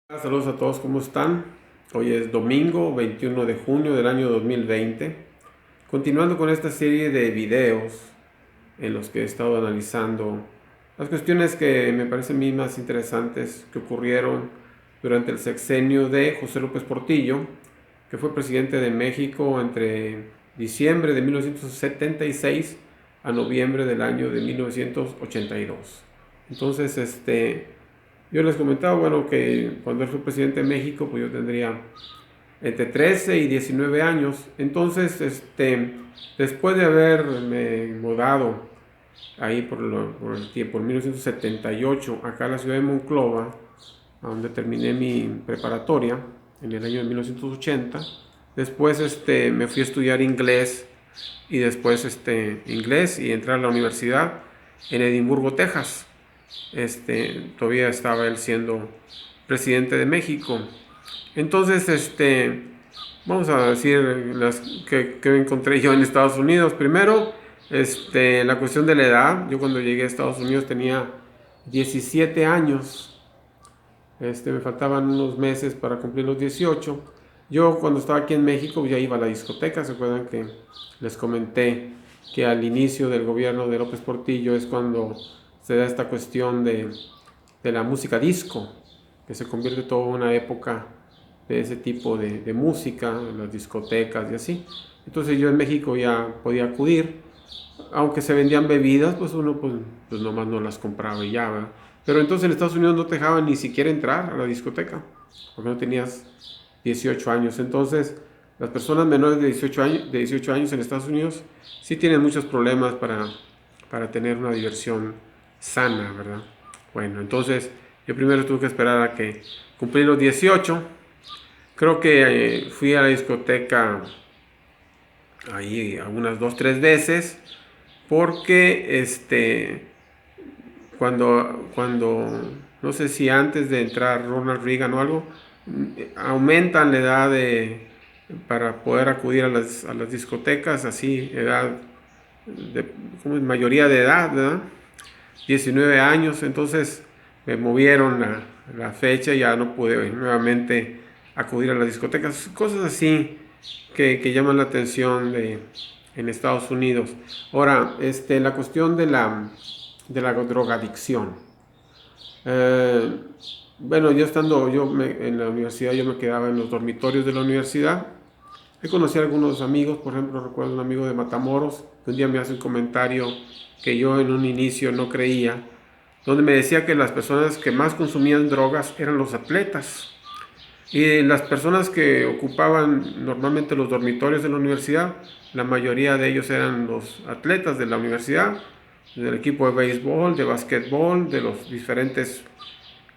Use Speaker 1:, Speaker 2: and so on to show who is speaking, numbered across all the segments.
Speaker 1: Saludos a todos, ¿cómo están? Hoy es domingo 21 de junio del año 2020. Continuando con esta serie de videos en los que he estado analizando las cuestiones que me parecen a mí más interesantes que ocurrieron durante el sexenio de José López Portillo, que fue presidente de México entre diciembre de 1976 a noviembre del año de 1982. Entonces, yo les comentaba, bueno, que cuando él fue presidente de México, pues yo tendría entre 13 y 19 años. Entonces, después de haberme mudado ahí por el tiempo, en 1978, acá a la ciudad de Monclova, a donde terminé mi preparatoria en el año de 1980, después me fui a estudiar inglés y después inglés y entré a la universidad en Edimburgo, Texas. Todavía estaba él siendo presidente de México. Entonces, vamos a decir las que encontré yo en Estados Unidos. Primero, la cuestión de la edad. Yo cuando llegué a Estados Unidos tenía 17 años. Me faltaban unos meses para cumplir los 18. Yo cuando estaba aquí en México ya iba a la discoteca. ¿Se acuerdan que les comenté que al inicio del gobierno de López Portillo es cuando se da esta cuestión de la música disco, que se convierte toda una época de ese tipo de música, en las discotecas y así? Entonces yo en México ya podía acudir, aunque se vendían bebidas, pues uno pues nomás no las compraba y ya, ¿verdad? Pero entonces en Estados Unidos no te dejaban ni siquiera entrar a la discoteca, porque no tenías 18 años. Entonces, las personas menores de 18 años en Estados Unidos sí tienen muchos problemas para tener una diversión sana, ¿verdad? Bueno, entonces yo primero tuve que esperar a que cumplí los 18. Creo que fui a la discoteca ahí algunas 2, 3 veces, porque no sé si antes de entrar Ronald Reagan o algo, aumentan la edad para poder acudir a las discotecas, así, edad, como mayoría de edad, ¿verdad? 19 años. Entonces me movieron la fecha y ya no pude nuevamente acudir a las discotecas, cosas así que llaman la atención en Estados Unidos. Ahora, la cuestión de la drogadicción. Eh, bueno, en la universidad, yo me quedaba en los dormitorios de la universidad. He conocido a algunos amigos, por ejemplo, recuerdo un amigo de Matamoros, que un día me hace un comentario que yo en un inicio no creía, donde me decía que las personas que más consumían drogas eran los atletas. Y las personas que ocupaban normalmente los dormitorios de la universidad, la mayoría de ellos eran los atletas de la universidad, del equipo de béisbol, de básquetbol, de los diferentes,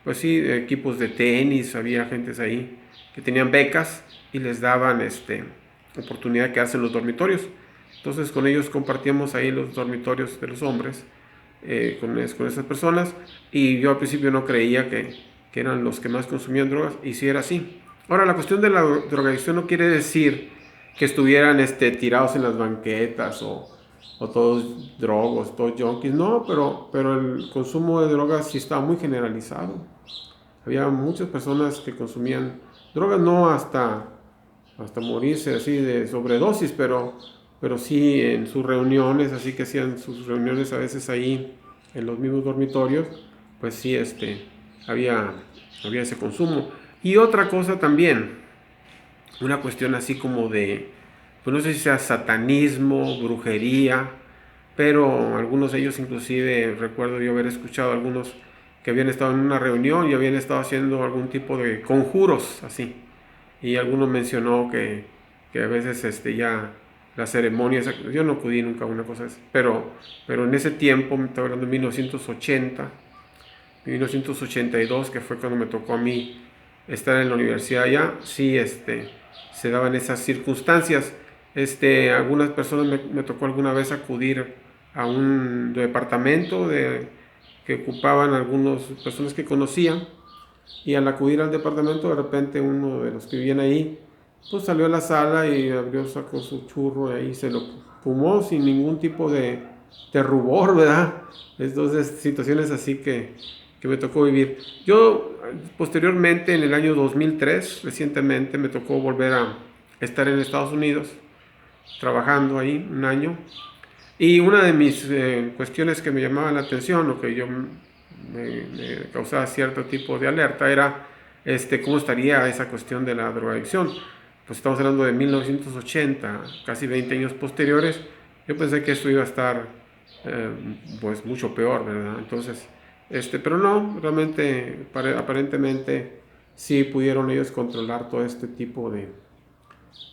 Speaker 1: pues sí, equipos de tenis. Había gentes ahí que tenían becas y les daban oportunidad de quedarse en los dormitorios. Entonces con ellos compartíamos ahí los dormitorios de los hombres, con esas personas, y yo al principio no creía que eran los que más consumían drogas, y sí era así. Ahora, la cuestión de la drogadicción no quiere decir que estuvieran tirados en las banquetas o todos drogos, todos junkies, no, pero el consumo de drogas sí estaba muy generalizado. Había muchas personas que consumían drogas, no hasta morirse así de sobredosis, pero sí en sus reuniones, así que hacían sus reuniones a veces ahí en los mismos dormitorios, pues sí, había, había ese consumo. Y otra cosa también, una cuestión así como pues no sé si sea satanismo, brujería, pero algunos de ellos, inclusive recuerdo yo haber escuchado a algunos que habían estado en una reunión y habían estado haciendo algún tipo de conjuros así. Y alguno mencionó que a veces ya las ceremonias, yo no acudí nunca a una cosa así, pero en ese tiempo, me estaba hablando de 1980, 1982, que fue cuando me tocó a mí estar en la universidad allá, sí, se daban esas circunstancias. Algunas personas me tocó alguna vez acudir a un departamento que ocupaban algunas personas que conocía, y al acudir al departamento, de repente uno de los que vivían ahí pues salió a la sala y abrió, sacó su churro y ahí se lo fumó sin ningún tipo de rubor, ¿verdad? Entonces, situaciones así que me tocó vivir. Yo posteriormente, en el año 2003, recientemente, me tocó volver a estar en Estados Unidos, trabajando ahí un año. Y una de mis cuestiones que me llamaba la atención, o que me causaba cierto tipo de alerta, era cómo estaría esa cuestión de la drogadicción. Pues estamos hablando de 1980, casi 20 años posteriores. Yo pensé que esto iba a estar eh, pues mucho peor, ¿verdad? Entonces, pero no, realmente, aparentemente, sí pudieron ellos controlar todo este tipo de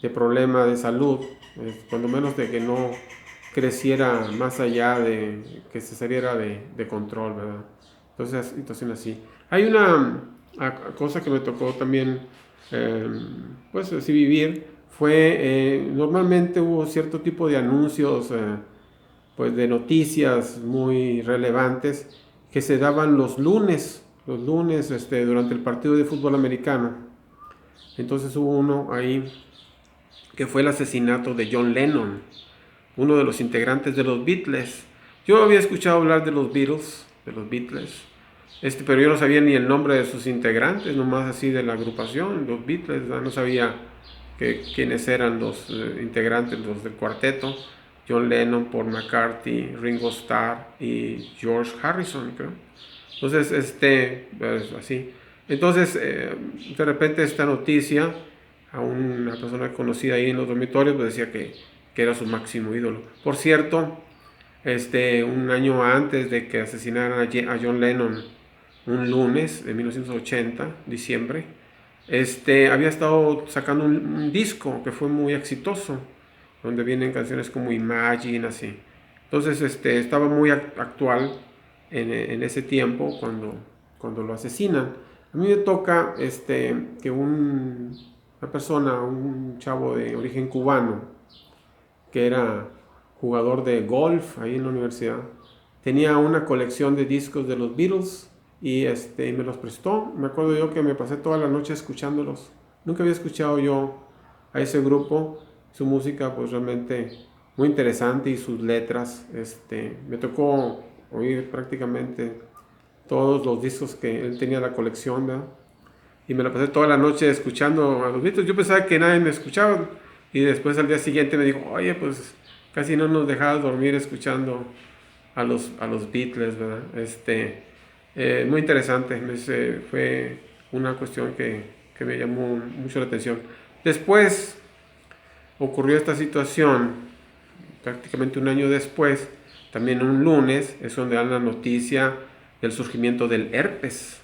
Speaker 1: problema de salud, cuando menos de que no creciera más allá de que se saliera de control, ¿verdad? Entonces, situación así. Hay una cosa que me tocó también, eh, pues así vivir, fue, normalmente hubo cierto tipo de anuncios, pues de noticias muy relevantes que se daban los lunes, durante el partido de fútbol americano. Entonces hubo uno ahí que fue el asesinato de John Lennon, uno de los integrantes de los Beatles. Yo había escuchado hablar de los Beatles, pero yo no sabía ni el nombre de sus integrantes, nomás así de la agrupación, los Beatles, no sabía quiénes eran los integrantes, los del cuarteto. John Lennon, Paul McCartney, Ringo Starr y George Harrison, creo. Entonces, pues, así. Entonces, de repente esta noticia a una persona conocida ahí en los dormitorios pues decía que era su máximo ídolo. Por cierto, un año antes de que asesinaran a John Lennon, un lunes de 1980, diciembre, había estado sacando un disco que fue muy exitoso, donde vienen canciones como Imagine, así. Entonces, estaba muy actual en ese tiempo cuando lo asesinan. A mí me toca que una persona, un chavo de origen cubano, que era jugador de golf ahí en la universidad, tenía una colección de discos de los Beatles y me los prestó. Me acuerdo yo que me pasé toda la noche escuchándolos. Nunca había escuchado yo a ese grupo, su música pues realmente muy interesante y sus letras. Me tocó oír prácticamente todos los discos que él tenía la colección, ¿verdad? Y me la pasé toda la noche escuchando a los Beatles. Yo pensaba que nadie me escuchaba y después al día siguiente me dijo, oye, pues casi no nos dejabas dormir escuchando a los Beatles, ¿verdad? Muy interesante, fue una cuestión que me llamó mucho la atención. Después ocurrió esta situación, prácticamente un año después, también un lunes, es donde dan la noticia del surgimiento del herpes,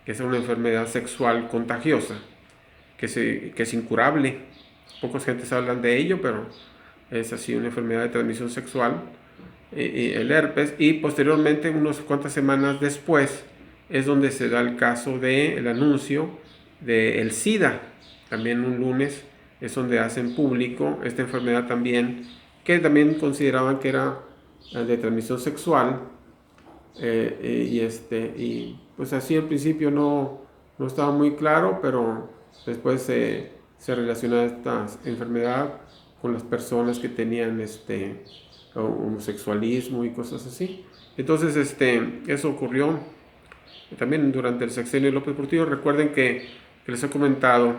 Speaker 1: que es una enfermedad sexual contagiosa, que es incurable. Pocas gentes hablan de ello, pero es así una enfermedad de transmisión sexual, el herpes, y posteriormente, unas cuantas semanas después, es donde se da el caso del anuncio del SIDA. También un lunes es donde hacen público esta enfermedad también, que también consideraban que era de transmisión sexual, y pues así al principio no estaba muy claro, pero después se relaciona esta enfermedad con las personas que tenían homosexualismo y cosas así. Entonces, eso ocurrió también durante el sexenio de López Portillo. Recuerden que les he comentado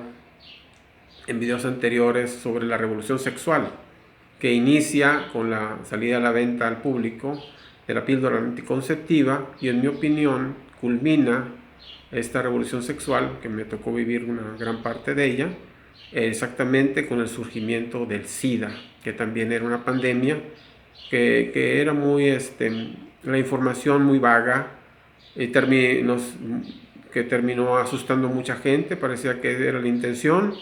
Speaker 1: en videos anteriores sobre la revolución sexual, que inicia con la salida a la venta al público de la píldora anticonceptiva y, en mi opinión, culmina esta revolución sexual, que me tocó vivir una gran parte de ella, exactamente con el surgimiento del SIDA, que también era una pandemia que era la información muy vaga, y que terminó asustando a mucha gente. Parecía que era la intención,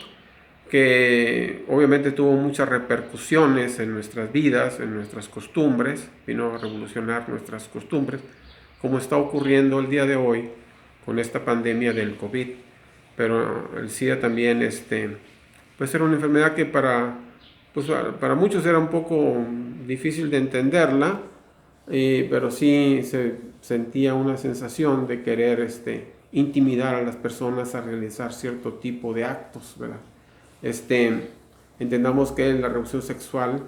Speaker 1: que obviamente tuvo muchas repercusiones en nuestras vidas, en nuestras costumbres, vino a revolucionar nuestras costumbres, como está ocurriendo el día de hoy con esta pandemia del COVID. Pero el SIDA también, pues era una enfermedad que para muchos era un poco difícil de entenderla, pero sí se sentía una sensación de querer intimidar a las personas a realizar cierto tipo de actos, ¿verdad? Entendamos que la revolución sexual,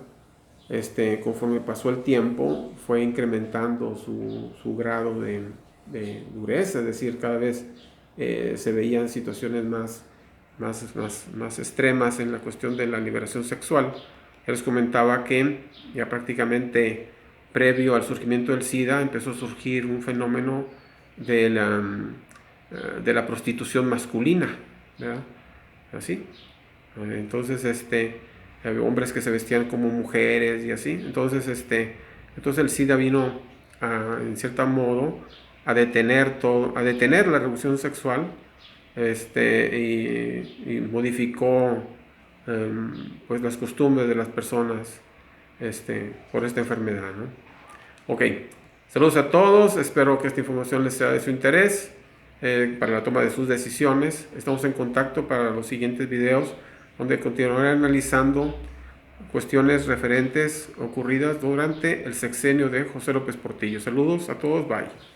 Speaker 1: conforme pasó el tiempo, fue incrementando su grado de dureza, es decir, cada vez se veían situaciones más extremas en la cuestión de la liberación sexual. Él les comentaba que ya prácticamente previo al surgimiento del SIDA empezó a surgir un fenómeno de la prostitución masculina, ¿verdad? Así. Entonces, había hombres que se vestían como mujeres y así. Entonces el SIDA vino en cierto modo a detener la revolución sexual, y modificó pues las costumbres de las personas por esta enfermedad, ¿no? Ok, saludos a todos, espero que esta información les sea de su interés para la toma de sus decisiones. Estamos en contacto para los siguientes videos donde continuaré analizando cuestiones referentes ocurridas durante el sexenio de José López Portillo. Saludos a todos, bye.